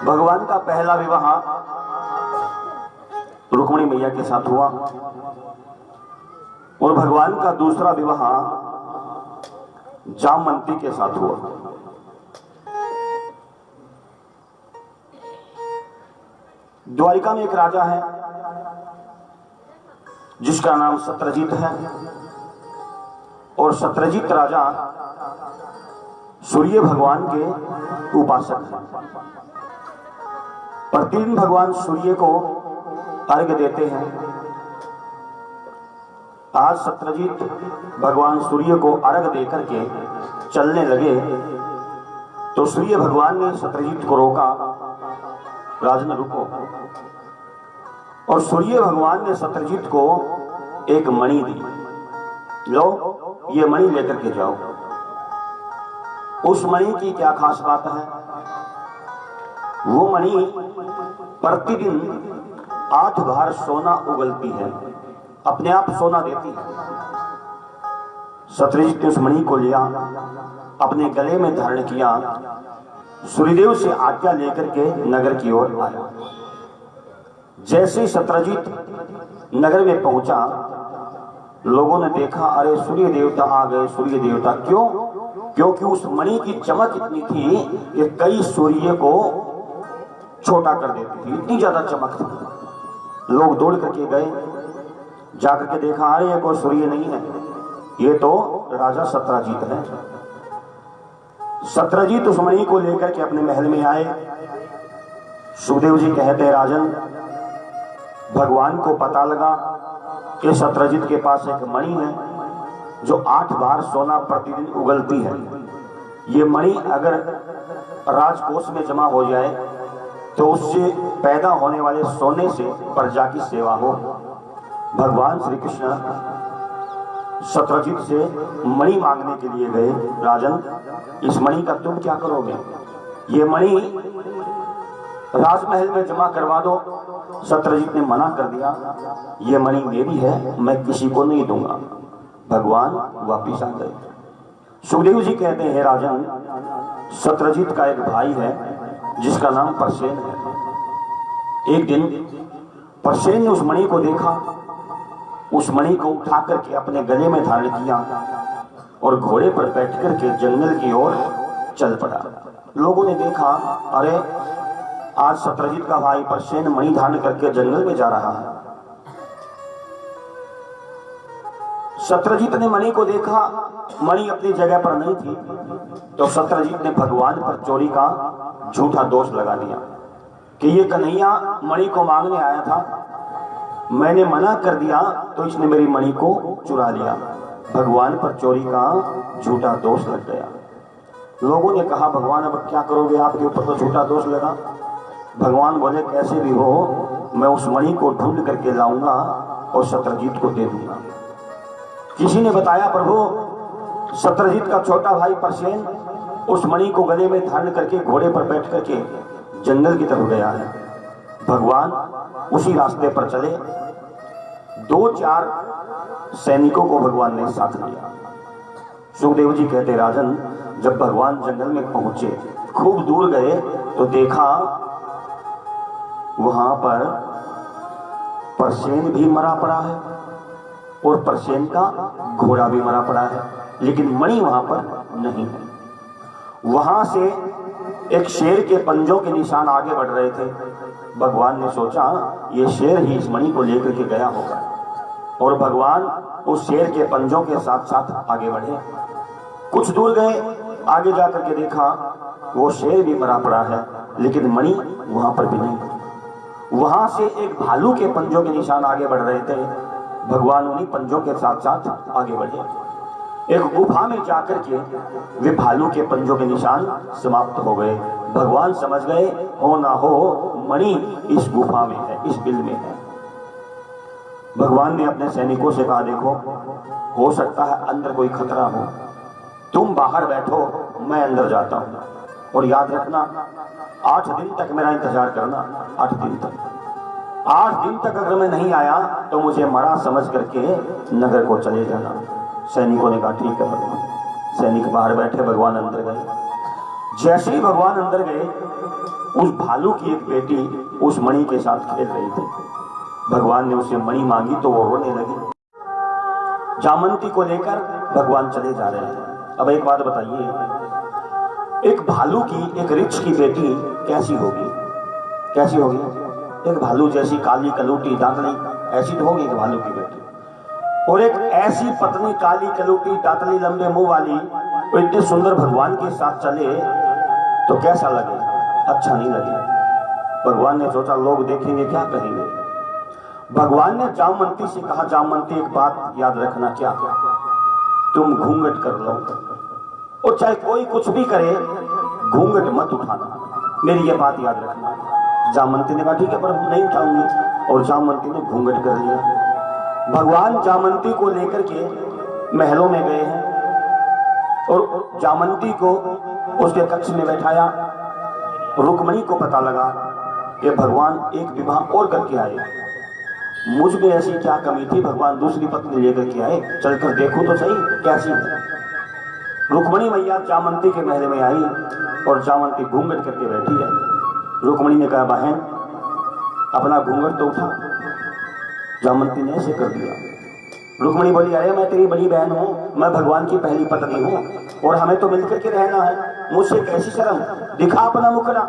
भगवान का पहला विवाह रुक्मिणी मैया के साथ हुआ और भगवान का दूसरा विवाह जामवंती के साथ हुआ। द्वारिका में एक राजा है जिसका नाम सत्रजीत है और सत्रजीत राजा सूर्य भगवान के उपासक हैं। प्रतिदिन भगवान सूर्य को अर्घ्य देते हैं। आज सत्रजीत भगवान सूर्य को अर्घ्य देकर के चलने लगे तो सूर्य भगवान ने सत्रजीत को रोका, राजन रुको। और सूर्य भगवान ने सत्रजीत को एक मणि दी, लो ये मणि लेकर के जाओ। उस मणि की क्या खास बात है? वो मणि प्रतिदिन 8 बार सोना उगलती है, अपने आप सोना देती है। सत्रजीत ने उस मणि को लिया, अपने गले में धारण किया, सूर्यदेव से आज्ञा लेकर के नगर की ओर आया। जैसे ही सत्रजीत नगर में पहुंचा, लोगों ने देखा अरे सूर्य देवता आ गए, सूर्य देवता। क्यों? क्योंकि उस मणि की चमक इतनी थी कि कई सूर्य को छोटा कर देती थी, इतनी ज्यादा चमक थी। लोग दौड़ करके गए, जाकर के देखा अरे ये कोई सूर्य नहीं है, ये तो राजा सत्रजीत है। सत्रजीत उस मणि को लेकर के अपने महल में आए। सुखदेव जी कहते हैं राजन, भगवान को पता लगा कि सत्रजीत के पास एक मणि है जो 8 बार सोना प्रतिदिन उगलती है। ये मणि अगर राजकोष में जमा हो जाए तो उससे पैदा होने वाले सोने से प्रजा की सेवा हो। भगवान श्री कृष्ण सत्रजीत से मणि मांगने के लिए गए। राजन, इस मणि का तुम क्या करोगे? ये मणि राजमहल में जमा करवा दो। सत्रजीत ने मना कर दिया, ये मणि मेरी है, मैं किसी को नहीं दूंगा। भगवान वापिस आ गए। सुखदेव जी कहते हैं राजन, सत्रजीत का एक भाई है जिसका नाम परसेन है। एक दिन परसेन ने उस मणि को देखा, उस मणि को उठा करके अपने गले में धारण किया और घोड़े पर बैठ करके जंगल की ओर चल पड़ा। लोगों ने देखा अरे आज सत्रजीत का भाई परसेन मणि धारण करके जंगल में जा रहा है। सत्रजीत ने मणि को देखा, मणि अपनी जगह पर नहीं थी, तो सत्रजीत ने भगवान पर चोरी का झूठा दोष लगा दिया कि ये कन्हैया मणि को मांगने आया था, मैंने मना कर दिया तो इसने मेरी मणि को चुरा लिया। भगवान पर चोरी का झूठा दोष लग गया। लोगों ने कहा भगवान अब क्या करोगे, आपके ऊपर तो झूठा दोष लगा। भगवान बोले कैसे भी हो मैं उस मणि को ढूंढ करके लाऊंगा और सत्रजीत को दे दूंगा। किसी ने बताया प्रभु सत्रजीत का छोटा भाई परसेन उस मणि को गले में धारण करके घोड़े पर बैठ करके जंगल की तरफ गया है। भगवान उसी रास्ते पर चले। 2-4 सैनिकों को भगवान ने साथ लिया। सुखदेव जी कहते राजन, जब भगवान जंगल में पहुंचे, खूब दूर गए तो देखा वहां पर परसेन भी मरा पड़ा है और परसेन का घोड़ा भी मरा पड़ा है, लेकिन मणि वहां पर नहीं है। वहां से एक शेर के पंजों के निशान आगे बढ़ रहे थे। भगवान ने सोचा ये शेर ही इस मणि को लेकर के गया होगा और भगवान उस शेर के पंजों के साथ साथ आगे बढ़े। कुछ दूर गए, आगे जाकर के देखा वो शेर भी मरा पड़ा है, लेकिन मणि वहां पर भी नहीं। वहां से एक भालू के पंजों के निशान आगे बढ़ रहे थे। भगवान उन्हीं पंजों के साथ साथ आगे बढ़े। एक गुफा में जाकर के वे भालू के पंजों के निशान समाप्त हो गए। भगवान समझ गए हो ना हो मणि इस गुफा में है, इस बिल में है। भगवान ने अपने सैनिकों से कहा देखो हो सकता है अंदर कोई खतरा हो, तुम बाहर बैठो, मैं अंदर जाता हूं, और याद रखना 8 दिन तक मेरा इंतजार करना। 8 दिन तक 8 दिन तक अगर मैं नहीं आया तो मुझे मरा समझ करके नगर को चले जाना। सैनिकों ने कहा ठीक है भगवान। सैनिक बाहर बैठे, भगवान अंदर गए। जैसे ही भगवान अंदर गए, उस भालू की एक बेटी उस मणि के साथ खेल रही थी। भगवान ने उससे मणि मांगी तो वो रोने लगी। जामंती को लेकर भगवान चले जा रहे हैं। अब एक बात बताइए, एक भालू की, एक रिछ की बेटी कैसी होगी? कैसी होगी? एक भालू जैसी काली कलूटी दांतली ऐसी तो होगी एक भालू की बेटी। और एक ऐसी पत्नी काली कलूटी दांतली लंबे मुंह वाली वो इतने सुंदर भगवान के साथ चले तो कैसा लगे? अच्छा नहीं लगे। भगवान ने सोचा लोग देखेंगे क्या कहेंगे। भगवान ने जामवंती से कहा, जामवंती एक बात याद रखना, क्या? तुम घूंघट कर लो और चाहे कोई कुछ भी करे घूंघट मत उठाना, मेरी ये बात याद रखना। जामवंती ने कहा ठीक है पर नहीं उठाऊंगी, और जामवंती ने घूंघट कर लिया। भगवान जामवंती को लेकर के महलों में गए हैं और जामवंती को उसके कक्ष में बैठाया। रुक्मणी को पता लगा कि भगवान एक विवाह और करके आए, मुझ में ऐसी क्या कमी थी, भगवान दूसरी पत्नी लेकर के आए, चलकर देखूं तो सही कैसी है। रुक्मणी मैया जामवंती के महल में आई और जामवंती घूंघट करके बैठी है। रुक्मणी ने कहा बहन अपना घूंघट तो उठा। जामवंती ने ऐसे कर दिया। रुक्मणी बोली अरे मैं तेरी बड़ी बहन हूं, मैं भगवान की पहली पत्नी हूं और हमें तो मिलकर के रहना है, मुझसे कैसी शर्म, दिखा अपना मुखड़ा।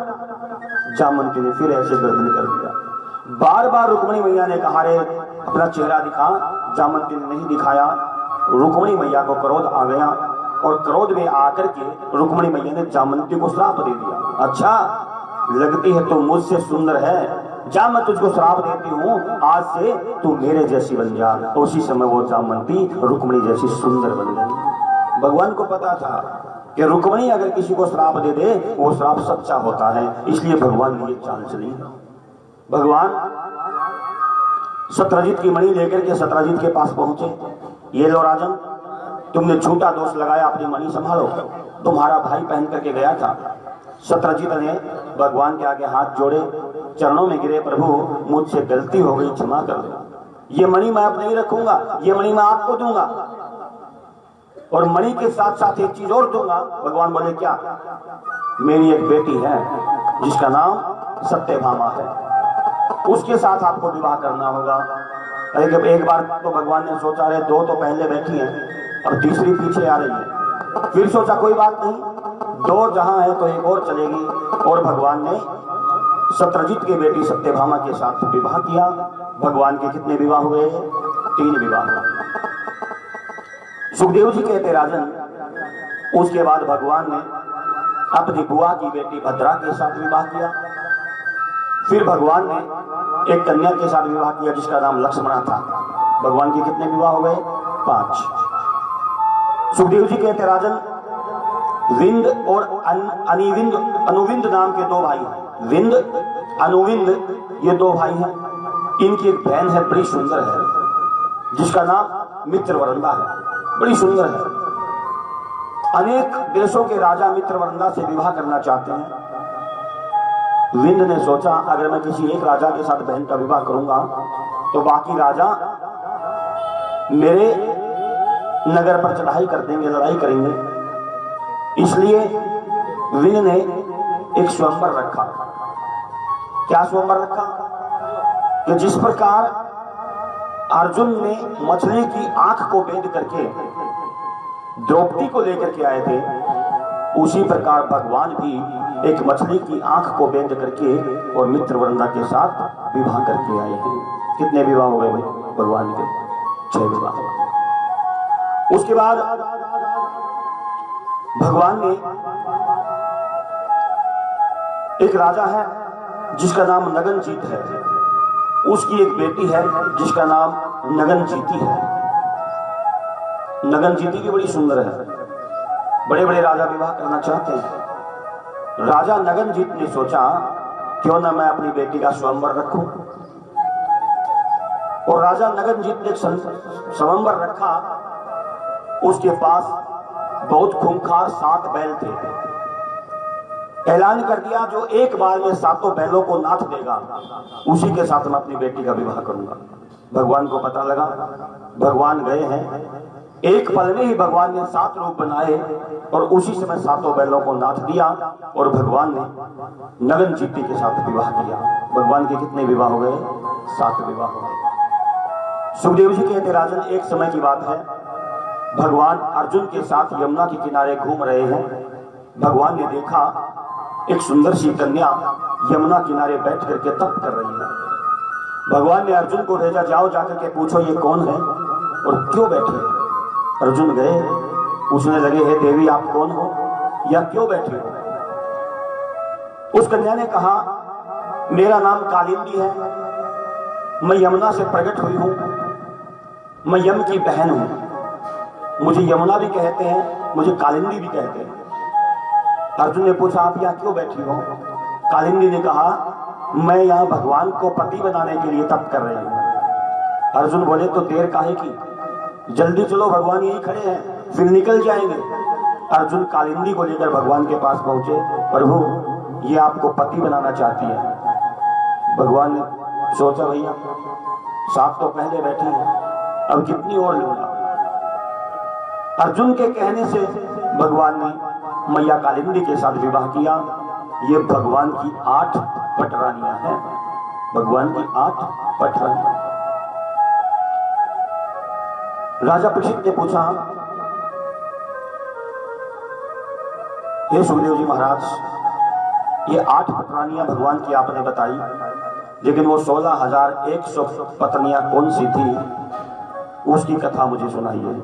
जामवंती ने फिर ऐसे गर्दन कर दिया। बार बार रुक्मणी मैया ने कहा रे अपना चेहरा दिखा, जामवंती ने नहीं दिखाया। रुक्मणी मैया को क्रोध आ गया और क्रोध में आकर के रुक्मणी मैया ने जामवंती को श्राप दे दिया। अच्छा लगती है तू मुझसे सुंदर है, जा मैं तुझको श्राप देती हूँ, आज से तू मेरे जैसी बन जा। तो उसी समय वो जामवंती रुक्मणी जैसी सुंदर बन गई। भगवान को पता था कि रुक्मणी अगर किसी को श्राप दे दे वो श्राप सच्चा होता है, इसलिए भगवान ने ये चाल चली। भगवान सत्रजीत की मणि लेकर के सत्रजीत के पास पहुंचे। ये लो राजन, तुमने झूठा दोष लगाया, अपनी मणि संभालो, तुम्हारा भाई पहन करके गया था। सत्रजीत ने भगवान के आगे हाथ जोड़े, चरणों में गिरे, प्रभु मुझसे गलती हो गई, क्षमा कर दो, ये मणि मैं अब नहीं रखूंगा, ये मणि मैं आपको दूंगा और मणि के साथ साथ एक चीज और दूंगा। भगवान बोले क्या? मेरी एक बेटी है जिसका नाम सत्यभामा है, उसके साथ आपको विवाह करना होगा। एक बार तो भगवान ने सोचा रहे दो तो पहले बैठी हैं, अब तीसरी पीछे आ रही है। फिर सोचा कोई बात नहीं, दो जहां है तो एक और चलेगी, और भगवान ने सत्रजीत की बेटी सत्यभामा के साथ विवाह किया। भगवान के कितने विवाह हुए? 3 विवाह हुए। सुखदेव जी कहते राजन, उसके बाद भगवान ने अपनी बुआ की बेटी भद्रा के साथ विवाह किया। फिर भगवान ने एक कन्या के साथ विवाह किया जिसका नाम लक्ष्मणा था। भगवान के कितने विवाह हो गए? 5। सुखदेव जी कहते राजन, विंद और अनिविंद, अनुविंद नाम के 2 भाई हैं। विंद अनुविंद ये 2 भाई हैं। इनकी एक बहन है, बड़ी सुंदर है, जिसका नाम मित्रवरंदा है, बड़ी सुंदर है। अनेक देशों के राजा मित्रवरंदा से विवाह करना चाहते हैं। विंद ने सोचा अगर मैं किसी एक राजा के साथ बहन का विवाह करूंगा तो बाकी राजा मेरे नगर पर चढ़ाई कर देंगे, लड़ाई करेंगे। इसलिए विंद ने एक स्वयंवर रखा। क्या स्वयंवर रखा? कि जिस प्रकार अर्जुन ने मछली की आंख को बेंध करके द्रौपदी को लेकर के आए थे, उसी प्रकार भगवान भी एक मछली की आंख को बेंध करके और मित्रवृंदा के साथ विवाह करके आए हैं। कितने विवाह हो गए भाई भगवान के? 6 विवाह। उसके बाद भगवान ने एक राजा है जिसका नाम नगनजीत है, उसकी एक बेटी है जिसका नाम नगनजीती है। नगनजीती भी बड़ी सुंदर है। बड़े बड़े राजा विवाह करना चाहते हैं। राजा नगनजीत ने सोचा क्यों ना मैं अपनी बेटी का स्वयंवर रखूं, और राजा नगनजीत ने स्वयंवर रखा। उसके पास बहुत खूंखार 7 बैल थे। ऐलान कर दिया जो एक बार में 7 बैलों को नाथ देगा उसी के साथ मैं अपनी बेटी का विवाह करूंगा। भगवान को पता लगा, भगवान गए हैं। एक पल में ही भगवान ने 7 रूप बनाए और उसी समय सातों बैलों को नाथ दिया और भगवान ने नगन चित्ती के साथ विवाह किया। भगवान के कितने विवाह हो गए? 7 विवाह हो गए। सुखदेव जी कहते राजन, एक समय की बात है, भगवान अर्जुन के साथ यमुना के किनारे घूम रहे हैं। भगवान ने देखा एक सुंदर सी कन्या यमुना किनारे बैठ करके तप कर रही है। भगवान ने अर्जुन को भेजा, जाओ जाकर के पूछो ये कौन है और क्यों बैठे। अर्जुन गए, पूछने लगे, हे देवी आप कौन हो या क्यों बैठे हो? उस कन्या ने कहा, मेरा नाम कालिंदी है, मैं यमुना से प्रकट हुई हूं, मैं यम की बहन हूं, मुझे यमुना भी कहते हैं, मुझे कालिंदी भी कहते हैं। अर्जुन ने पूछा, आप यहाँ क्यों बैठी हो? कालिंदी ने कहा, मैं यहाँ भगवान को पति बनाने के लिए तप कर रही हूँ। अर्जुन बोले, तो देर काहे की, जल्दी चलो, भगवान यही खड़े हैं, फिर निकल जाएंगे। अर्जुन कालिंदी को लेकर भगवान के पास पहुंचे, प्रभु ये आपको पति बनाना चाहती है। भगवान ने सोचा, भैया 7 तो पहले बैठी है, अब कितनी और लूंगा। अर्जुन के कहने से भगवान ने मैया कालिंदी के साथ विवाह किया। ये भगवान की 8 पटरानियां हैं, भगवान की 8 पटरानियां। राजा परीक्षित ने पूछा, हे सुखदेव जी महाराज, ये 8 पटरानियां भगवान की आपने बताई, लेकिन वो 16,100 पत्नियां कौन सी थी, उसकी कथा मुझे सुनाइए।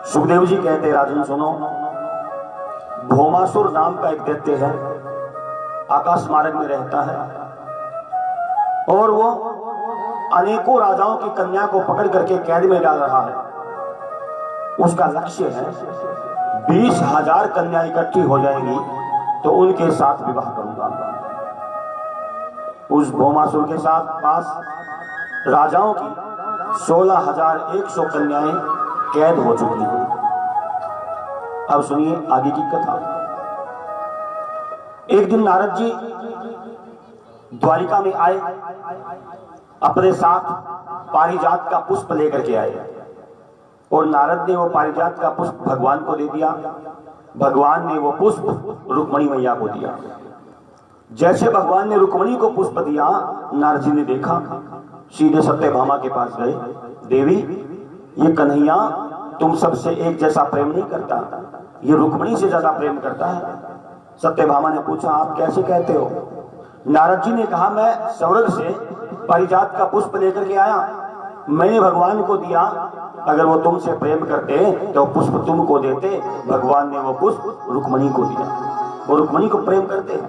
सुखदेव जी कहते, राजन सुनो, भौमासुर नाम का एक दैत्य है, आकाश मार्ग में रहता है और वो अनेकों राजाओं की कन्या को पकड़ करके कैद में डाल रहा है। उसका लक्ष्य है 20,000 कन्या इकट्ठी हो जाएंगी तो उनके साथ विवाह करूंगा। उस भौमासुर के साथ पास राजाओं की 16,100 कन्याएं कैद हो चुकी हैं। अब सुनिए आगे की कथा। एक दिन नारद जी द्वारिका में आए, अपने साथ पारिजात का पुष्प लेकर के आए और नारद ने वो पारिजात का पुष्प भगवान को दे दिया। भगवान ने वो पुष्प रुक्मणी मैया को दिया। जैसे भगवान ने रुक्मणी को पुष्प दिया, नारद जी ने देखा, सीधे सत्यभामा के पास गए, देवी ये कन्हैया तुम सबसे एक जैसा प्रेम नहीं करता, ये रुक्मणी से ज्यादा प्रेम करता है। सत्यभामा ने पूछा, आप कैसे कहते हो? नारद जी ने कहा, मैं स्वर्ग से पारिजात का पुष्प लेकर के आया, मैंने भगवान को दिया, अगर वो तुमसे प्रेम करते तो पुष्प तुमको देते। भगवान ने वो पुष्प रुक्मणी को दिया, वो रुक्मणी को प्रेम करते।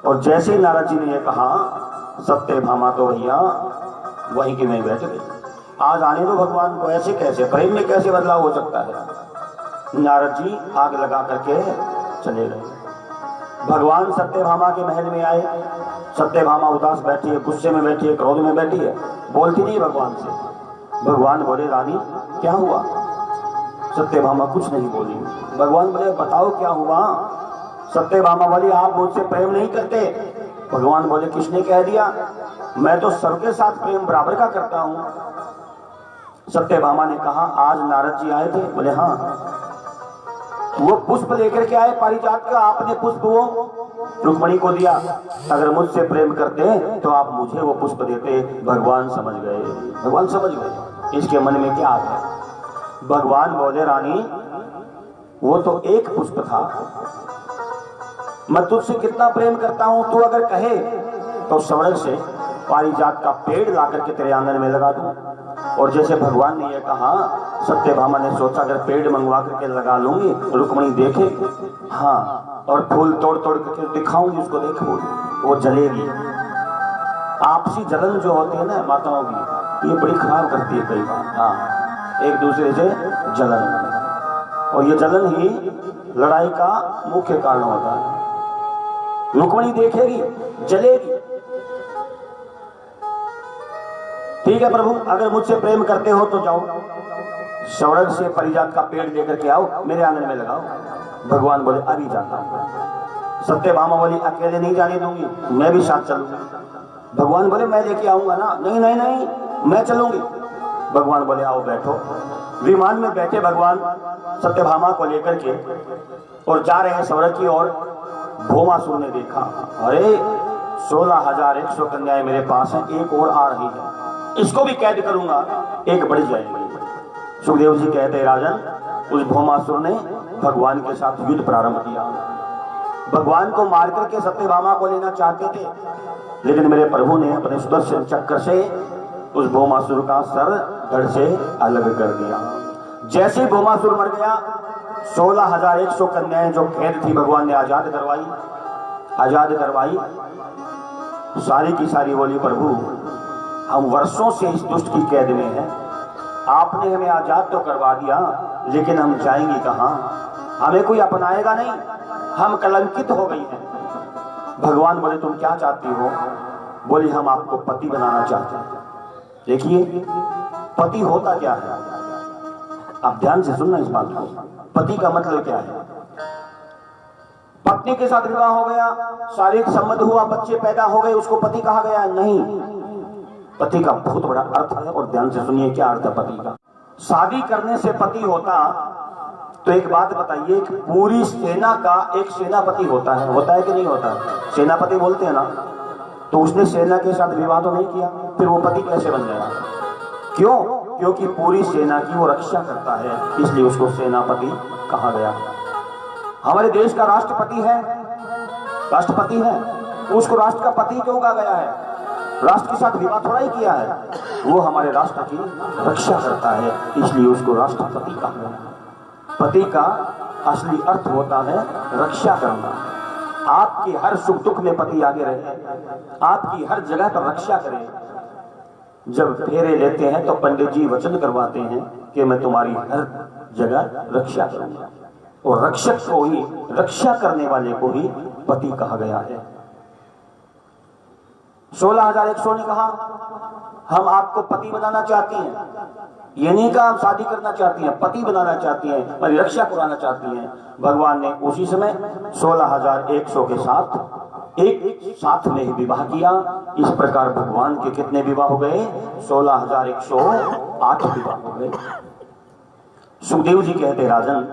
और जैसे ही नारद जी ने ये कहा, सत्यभामा तो भैया वहीं की वहीं बैठ गई। आज आने दो भगवान को, ऐसे कैसे, प्रेम में कैसे बदलाव हो सकता है? नारद जी आग लगा करके चले गए। भगवान सत्यभामा के महल में आए। सत्यभामा उदास बैठी है, गुस्से में बैठी है, क्रोध में बैठी है, बोलती नहीं भगवान से। भगवान बोले, रानी क्या हुआ? सत्यभामा कुछ नहीं बोली। भगवान बोले, बताओ क्या हुआ? सत्यभामा बोली, आप मुझसे प्रेम नहीं करते। भगवान बोले, किसने कह दिया? मैं तो सबके साथ प्रेम बराबर का करता हूं। सत्यभामा ने कहा, आज नारद जी आए थे? बोले हाँ। वो पुष्प लेकर के आए पारिजात का, आपने पुष्प वो रुक्मणी को दिया, अगर मुझसे प्रेम करते तो आप मुझे वो पुष्प देते। भगवान समझ गए, भगवान समझ गए इसके मन में क्या आता है। भगवान बोले, रानी वो तो एक पुष्प था, मैं तुझसे कितना प्रेम करता हूं, तू अगर कहे तो स्वर्ग से पारिजात का पेड़ ला करके तेरे आंगन में लगा दूं। और जैसे भगवान ने यह कहा, सत्यभामा ने सोचा, अगर पेड़ मंगवा करके लगा लूंगी, रुक्मणी देखे, हाँ, और फूल तोड़ तोड़ करके दिखाऊंगी उसको, देख वो जलेगी। आपसी जलन जो होती है ना माताओं की, ये बड़ी खराब करती है कई बार, हाँ, एक दूसरे से जलन, और ये जलन ही लड़ाई का मुख्य कारण होता है। रुक्मणी देखेगी, जलेगी। ठीक है प्रभु, अगर मुझसे प्रेम करते हो तो जाओ, स्वर्ग से पारिजात का पेड़ लेकर के आओ, मेरे आंगन में लगाओ। भगवान बोले, अभी जाता हूं। सत्यभामा बोली, अकेले नहीं जाने दूंगी, मैं भी साथ चलूंगी। भगवान बोले, मैं लेके आऊंगा ना। नहीं नहीं नहीं, मैं चलूंगी। भगवान बोले, आओ बैठो। विमान में बैठे भगवान सत्यभामा को लेकर के और जा रहे हैं स्वर्ग की ओर। भौमासुर ने देखा, अरे 16,100 कन्याएं मेरे पास हैं, एक और आ रही है, इसको भी कैद करूंगा, एक बढ़ जाएगी। सुखदेव जी कहते हैं, राजन, उस भौमासुर ने भगवान के साथ युद्ध प्रारंभ किया। भगवान को मार करके सत्यभामा को लेना चाहते थे, लेकिन मेरे प्रभु ने अपने सुदर्शन चक्र से उस भौमासुर का सर धड़ से अलग कर दिया। जैसे ही भौमासुर मर गया, 16,100 कन्याएं जो कैद थी भगवान ने आजाद करवाई। सारी की सारी बोली, प्रभु हम वर्षों से इस दुष्ट की कैद में हैं, आपने हमें आजाद तो करवा दिया, लेकिन हम जाएंगे कहां? हमें कोई अपनाएगा नहीं, हम कलंकित हो गई हैं। भगवान बोले, तुम क्या चाहती हो? बोली, हम आपको पति बनाना चाहते हैं। देखिए, पति होता क्या है, आप ध्यान से सुनना इस बात को। पति का मतलब क्या है? पत्नी के साथ विवाह हो गया, शारीरिक संबंध हुआ, बच्चे पैदा हो गए, उसको पति कहा गया? नहीं, पति का बहुत बड़ा अर्थ है, और ध्यान से सुनिए क्या अर्थ है पति का। शादी करने से पति होता तो एक बात बताइए, पूरी सेना का एक सेनापति होता है कि नहीं होता? सेनापति बोलते हैं ना, तो उसने सेना के साथ विवाह तो नहीं किया, फिर वो पति कैसे बन गया? क्यों? क्योंकि पूरी सेना की वो रक्षा करता है, इसलिए उसको सेनापति कहा गया। हमारे देश का राष्ट्रपति है, उसको राष्ट्र का पति क्यों कहा गया है? राष्ट्र के साथ विवाह थोड़ा ही किया है, वो हमारे राष्ट्र की रक्षा करता है, इसलिए उसको राष्ट्रपति कहा गया। पति का असली अर्थ होता है रक्षा करना। आपके हर सुख दुख में पति आगे रहे, आपकी हर जगह पर रक्षा करे। जब फेरे लेते हैं तो पंडित जी वचन करवाते हैं कि मैं तुम्हारी हर जगह रक्षा करूंगा, और रक्षक को ही, रक्षा करने वाले को ही पति कहा गया है। 16,100 ने कहा, हम आपको पति बनाना चाहती हैं। ये नहीं कहा हम शादी करना चाहती हैं, पति बनाना चाहती हैं, हमारी रक्षा कराना चाहती हैं। भगवान ने उसी समय 16,100 के साथ एक साथ में ही विवाह किया। इस प्रकार भगवान के कितने विवाह हो गए? 16,108 विवाह हो गए। सुखदेव जी कहते, राजन,